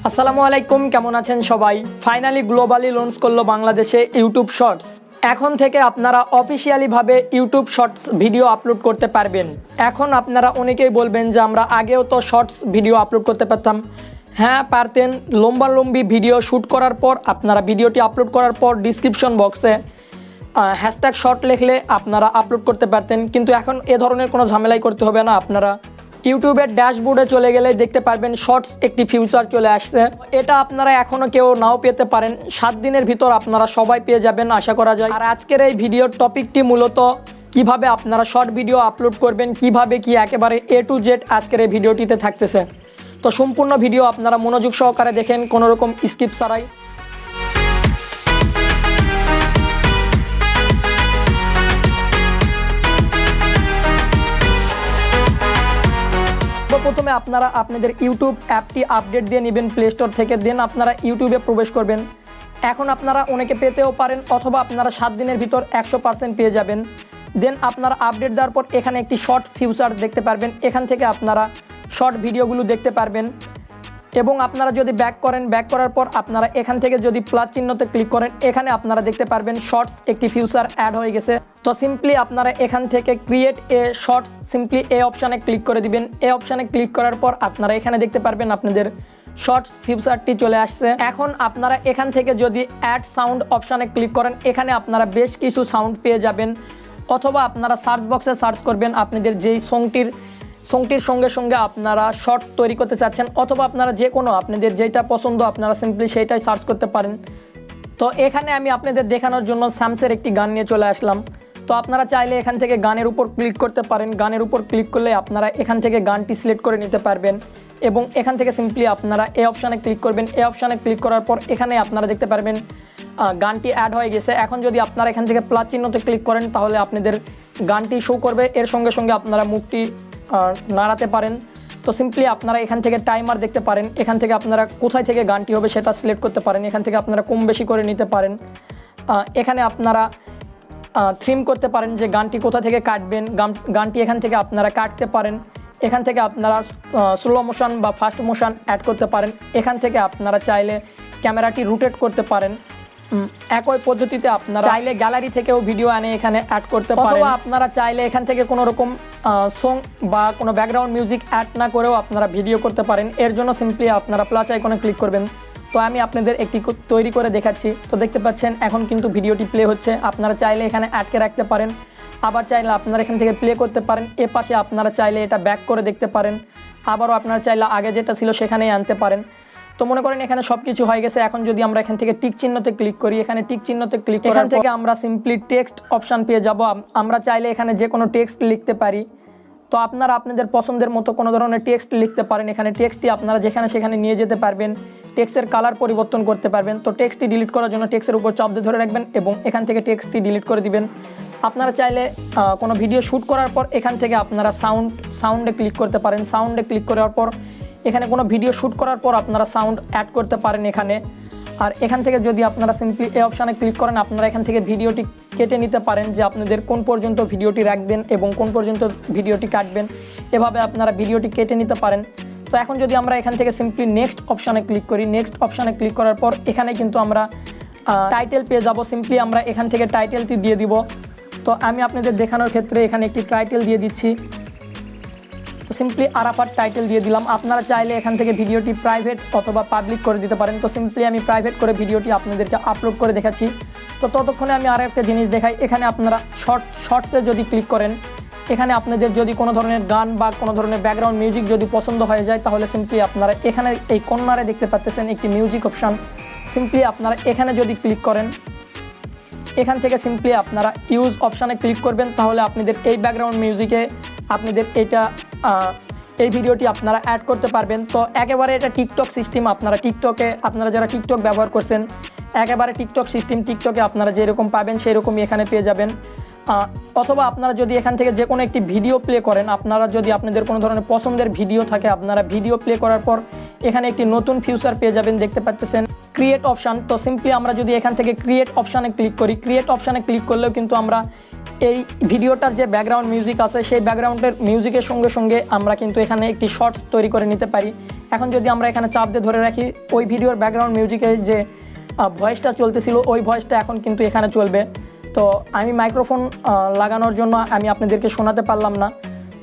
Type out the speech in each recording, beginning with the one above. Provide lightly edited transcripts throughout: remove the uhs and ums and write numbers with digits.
আসসালামু আলাইকুম, কেমন আছেন সবাই? ফাইনালি গ্লোবালি লঞ্চ করলো বাংলাদেশে ইউটিউব শর্টস। এখন থেকে আপনারা অফিসিয়ালি ভাবে ইউটিউব শর্টস ভিডিও আপলোড করতে পারবেন। এখন আপনারা অনেকেই বলবেন যে আমরা আগেও তো শর্টস ভিডিও আপলোড করতে পারতাম। হ্যাঁ পারতেন, লম্বি ভিডিও শ্যুট করার পর আপনারা ভিডিওটি আপলোড করার পর ডিসক্রিপশন বক্সে হ্যাশট্যাগ শর্ট লিখলে আপনারা আপলোড করতে পারতেন, কিন্তু এখন এ ধরনের কোনো ঝামেলাই করতে হবে না। আপনারা ইউটিউবের ড্যাশবোর্ডে চলে গেলে দেখতে পারবেন শর্টস একটি ফিউচার চলে আসছে। এটা আপনারা এখনও কেউ নাও পেতে পারেন, 7 দিনের ভিতর আপনারা সবাই পেয়ে যাবেন আশা করা যায়। আর আজকের এই ভিডিওর টপিকটি মূলত কিভাবে আপনারা শর্ট ভিডিও আপলোড করবেন, কিভাবে কি একেবারে A to Z আজকের এই ভিডিওটিতে থাকতেছে। তো সম্পূর্ণ ভিডিও আপনারা মনোযোগ সহকারে দেখেন, কোনো রকম স্কিপ ছাড়াই। প্রথমে আপনারা আপনাদের ইউটিউব অ্যাপটি আপডেট দিয়ে নেবেন প্লে স্টোর থেকে, দেন আপনারা ইউটিউবে প্রবেশ করবেন। এখন আপনারা অনেকে পেতেও পারেন, অথবা আপনারা 7 দিনের ভিতর 100% পেয়ে যাবেন। দেন আপনারা আপডেট দেওয়ার পর এখানে একটি শর্ট ফিউচার দেখতে পারবেন, এখান থেকে আপনারা শর্ট ভিডিওগুলো দেখতে পারবেন। এবং আপনারা যদি ব্যাক করার পর আপনারা এখান থেকে যদি প্লাস চিহ্নতে ক্লিক করেন, এখানে আপনারা দেখতে পারবেন শর্টস একটি ফিউচার অ্যাড হয়ে গেছে। তো সিম্পলি আপনারা এখান থেকে ক্রিয়েট এ শর্টস সিম্পলি এই অপশানে ক্লিক করে দিবেন। এই অপশানে ক্লিক করার পর আপনারা এখানে দেখতে পারবেন আপনাদের শর্টস ফিউচারটি চলে আসছে। এখন আপনারা এখান থেকে যদি অ্যাড সাউন্ড অপশানে ক্লিক করেন, এখানে আপনারা বেশ কিছু সাউন্ড পেয়ে যাবেন। অথবা আপনারা সার্চ বক্সে সার্চ করবেন আপনাদের যেই সংটির সঙ্গে সঙ্গে আপনারা শর্টস তৈরি করতে চাচ্ছেন, অথবা আপনারা যে কোনো আপনাদের যেটা পছন্দ আপনারা সিম্পলি সেইটাই সার্চ করতে পারেন। তো এখানে আমি আপনাদের দেখানোর জন্য স্যামসের একটি গান নিয়ে চলে আসলাম। তো আপনারা চাইলে এখান থেকে গানের উপর ক্লিক করতে পারেন। গানের উপর ক্লিক করলে আপনারা এখান থেকে গানটি সিলেক্ট করে নিতে পারবেন, এবং এখান থেকে সিম্পলি আপনারা এই অপশানে ক্লিক করবেন। এই অপশানে ক্লিক করার পর এখানে আপনারা দেখতে পারবেন গানটি অ্যাড হয়ে গেছে। এখন যদি আপনারা এখান থেকে প্লাস চিহ্নতে ক্লিক করেন, তাহলে আপনাদের গানটি শো করবে। এর সঙ্গে সঙ্গে আপনারা মুখটি নাড়াতে পারেন। তো সিম্পলি আপনারা এখান থেকে টাইমার দেখতে পারেন, এখান থেকে আপনারা কোথায় থেকে গানটি হবে সেটা সিলেক্ট করতে পারেন। এখান থেকে আপনারা কম বেশি করে নিতে পারেন। এখানে আপনারা থ্রিম করতে পারেন যে গানটি কোথা থেকে কাটবেন, গানটি এখান থেকে আপনারা কাটতে পারেন। এখান থেকে আপনারা স্লো মোশন বা ফাস্ট মোশন অ্যাড করতে পারেন। এখান থেকে আপনারা চাইলে ক্যামেরাটি রোটেট করতে পারেন। একই পদ্ধতিতে আপনারা চাইলে গ্যালারি থেকেও ভিডিও আনে এখানে অ্যাড করতে পারেন। আপনারা চাইলে এখান থেকে কোনো রকম সং বা কোনো ব্যাকগ্রাউন্ড মিউজিক অ্যাড না করেও আপনারা ভিডিও করতে পারেন। এর জন্য সিম্পলি আপনারা প্লাস আইকনে ক্লিক করবেন। তো আমি আপনাদের একটি তৈরি করে দেখাচ্ছি। তো দেখতে পাচ্ছেন এখন কিন্তু ভিডিওটি প্লে হচ্ছে। আপনারা চাইলে এখানে আটকে রাখতে পারেন, আবার চাইলে আপনারা এখান থেকে প্লে করতে পারেন। এ পাশে আপনারা চাইলে এটা ব্যাক করে দেখতে পারেন, আবারও আপনারা চাইলে আগে যেটা ছিল সেখানেই আনতে পারেন। তো মনে করেন এখানে সব কিছু হয়ে গেছে। এখন যদি আমরা এখান থেকে টিক চিহ্নতে ক্লিক করি, এখানে টিক চিহ্নতে ক্লিক এখান থেকে আমরা সিম্পলি টেক্সট অপশান পেয়ে যাব। আমরা চাইলে এখানে যে কোনো টেক্সট লিখতে পারি। তো আপনারা আপনাদের পছন্দের মতো কোনো ধরনের টেক্সট লিখতে পারেন। এখানে টেক্সটটি আপনারা যেখানে সেখানে নিয়ে যেতে পারবেন, টেক্সটের কালার পরিবর্তন করতে পারবেন। তো টেক্সটটি ডিলিট করার জন্য টেক্সটের উপর চাপ দিয়ে ধরে রাখবেন এবং এখান থেকে টেক্সটটি ডিলিট করে দিবেন। আপনারা চাইলে কোনো ভিডিও শ্যুট করার পর এখান থেকে আপনারা সাউন্ডে ক্লিক করতে পারেন। সাউন্ডে ক্লিক করার পর এখানে কোনো ভিডিও শ্যুট করার পর আপনারা সাউন্ড অ্যাড করতে পারেন এখানে। আর এখান থেকে যদি আপনারা সিম্পলি এই অপশানে ক্লিক করেন, আপনারা এখান থেকে ভিডিওটি কেটে নিতে পারেন যে আপনাদের কোন পর্যন্ত ভিডিওটি রাখবেন এবং কোন পর্যন্ত ভিডিওটি কাটবেন। এভাবে আপনারা ভিডিওটি কেটে নিতে পারেন। তো এখন যদি আমরা এখান থেকে সিম্পলি নেক্সট অপশানে ক্লিক করি, নেক্সট অপশানে ক্লিক করার পর এখানে কিন্তু আমরা টাইটেল পেয়ে যাব। সিম্পলি আমরা এখান থেকে টাইটেলটি দিয়ে দিব। তো আমি আপনাদের দেখানোর ক্ষেত্রে এখানে একটি টাইটেল দিয়ে দিচ্ছি। তো সিম্পলি আরাফাত টাইটেল দিয়ে দিলাম। আপনারা চাইলে এখান থেকে ভিডিওটি প্রাইভেট অথবা পাবলিক করে দিতে পারেন। তো সিম্পলি আমি প্রাইভেট করে ভিডিওটি আপনাদেরকে আপলোড করে দেখাচ্ছি। তো ততক্ষণে আমি আর একটা জিনিস দেখাই। এখানে আপনারা শর্টসে যদি ক্লিক করেন, এখানে আপনাদের যদি কোনো ধরনের গান বা কোনো ধরনের ব্যাকগ্রাউন্ড মিউজিক যদি পছন্দ হয়ে যায়, তাহলে সিম্পলি আপনারা এখানে এই কর্নারে দেখতে পাচ্ছেন একটি মিউজিক অপশান। সিম্পলি আপনারা এখানে যদি ক্লিক করেন, এখান থেকে সিম্পলি আপনারা ইউজ অপশানে ক্লিক করবেন, তাহলে আপনাদের এই ব্যাকগ্রাউন্ড মিউজিকে আপনাদের এই ভিডিওটি আপনারা অ্যাড করতে পারবেন। তো একেবারে এটা টিকটক সিস্টেম। আপনারা যারা টিকটক ব্যবহার করছেন, একেবারে টিকটক সিস্টেম। টিকটকে আপনারা যেরকম পাবেন সেই রকমই এখানে পেয়ে যাবেন। অথবা আপনারা যদি এখান থেকে যে কোনো একটি ভিডিও প্লে করেন, আপনারা যদি আপনাদের কোনো ধরনের পছন্দের ভিডিও থাকে, আপনারা ভিডিও প্লে করার পর এখানে একটি নতুন ফিউচার পেয়ে যাবেন, দেখতে পাচ্ছেন ক্রিয়েট অপশান। তো সিম্পলি আমরা যদি এখান থেকে ক্রিয়েট অপশানে ক্লিক করি, ক্রিয়েট অপশানে ক্লিক করলেও কিন্তু আমরা এই ভিডিওটার যে ব্যাকগ্রাউন্ড মিউজিক আছে সেই ব্যাকগ্রাউন্ডের মিউজিকের সঙ্গে সঙ্গে আমরা কিন্তু এখানে একটি শর্টস তৈরি করে নিতে পারি। এখন যদি আমরা এখানে চাপ দিয়ে ধরে রাখি, ওই ভিডিওর ব্যাকগ্রাউন্ড মিউজিকে যে ভয়েসটা চলতেছিল ওই ভয়েসটা এখন কিন্তু এখানে চলবে। তো আমি মাইক্রোফোন লাগানোর জন্য আমি আপনাদেরকে শোনাতে পারলাম না।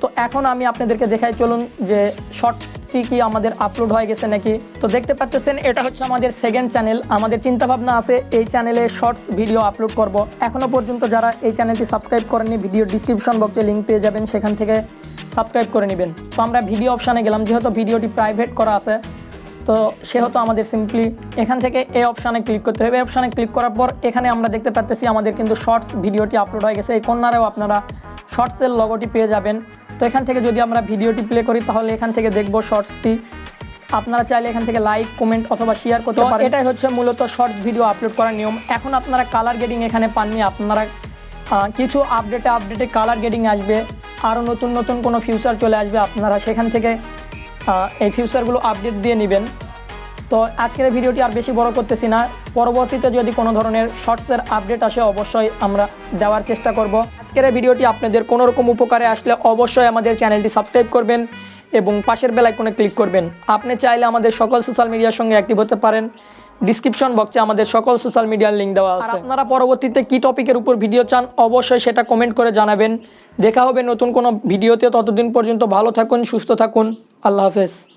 তো এখন আমি আপনাদেরকে দেখাই, চলুন যে শর্টসটি কি আমাদের আপলোড হয়ে গেছে নাকি। তো দেখতে পাচ্ছেন এটা হচ্ছে আমাদের সেকেন্ড চ্যানেল। আমাদের চিন্তাভাবনা আছে এই চ্যানেলে শর্টস ভিডিও আপলোড করব। এখনও পর্যন্ত যারা এই চ্যানেলটি সাবস্ক্রাইব করেননি, ভিডিও ডিসক্রিপশন বক্সে লিঙ্ক পেয়ে যাবেন, সেখান থেকে সাবস্ক্রাইব করে নেবেন। তো আমরা ভিডিও অপশানে গেলাম, যেহেতু ভিডিওটি প্রাইভেট করা আছে তো সেহেতু আমাদের সিম্পলি এখান থেকে এই অপশানে ক্লিক করতে হবে। এই অপশানে ক্লিক করার পর এখানে আমরা দেখতে পাচ্ছি আমাদের কিন্তু শর্টস ভিডিওটি আপলোড হয়ে গেছে। এই কর্নারেও আপনারা শর্টসের লগোটি পেয়ে যাবেন। তো এখান থেকে যদি আমরা ভিডিওটি প্লে করি তাহলে এখান থেকে দেখব শর্টসটি। আপনারা চাইলে এখান থেকে লাইক, কমেন্ট অথবা শেয়ার করতে পারেন। এটাই হচ্ছে মূলত শর্টস ভিডিও আপলোড করার নিয়ম। এখন আপনারা কালার গ্রেডিং এখানে পাননি, আপনারা কিছু আপডেটে কালার গ্রেডিং আসবে, আরও নতুন নতুন কোনো ফিউচার চলে আসবে, আপনারা সেখান থেকে এই ফিউচারগুলো আপডেট দিয়ে নেবেন। তো আজকের ভিডিওটি আর বেশি বড় করতেছি না, পরবর্তীতে যদি কোনো ধরনের শর্টসের আপডেট আসে অবশ্যই আমরা দেওয়ার চেষ্টা করব। আজকের ভিডিওটি আপনাদের কোনো রকম উপকারে আসলে অবশ্যই আমাদের চ্যানেলটি সাবস্ক্রাইব করবেন এবং পাশের বেল আইকনে ক্লিক করবেন। আপনি চাইলে আমাদের সকল সোশ্যাল মিডিয়ার সঙ্গে অ্যাক্টিভ হতে পারেন। ডিসক্রিপশন বক্সে আমাদের সকল সোশ্যাল মিডিয়ার লিঙ্ক দেওয়া আছে। আপনারা পরবর্তীতে কী টপিকের উপর ভিডিও চান অবশ্যই সেটা কমেন্ট করে জানাবেন। দেখা হবে নতুন কোনো ভিডিওতে, ততদিন পর্যন্ত ভালো থাকুন, সুস্থ থাকুন, আল্লাহ হাফেজ।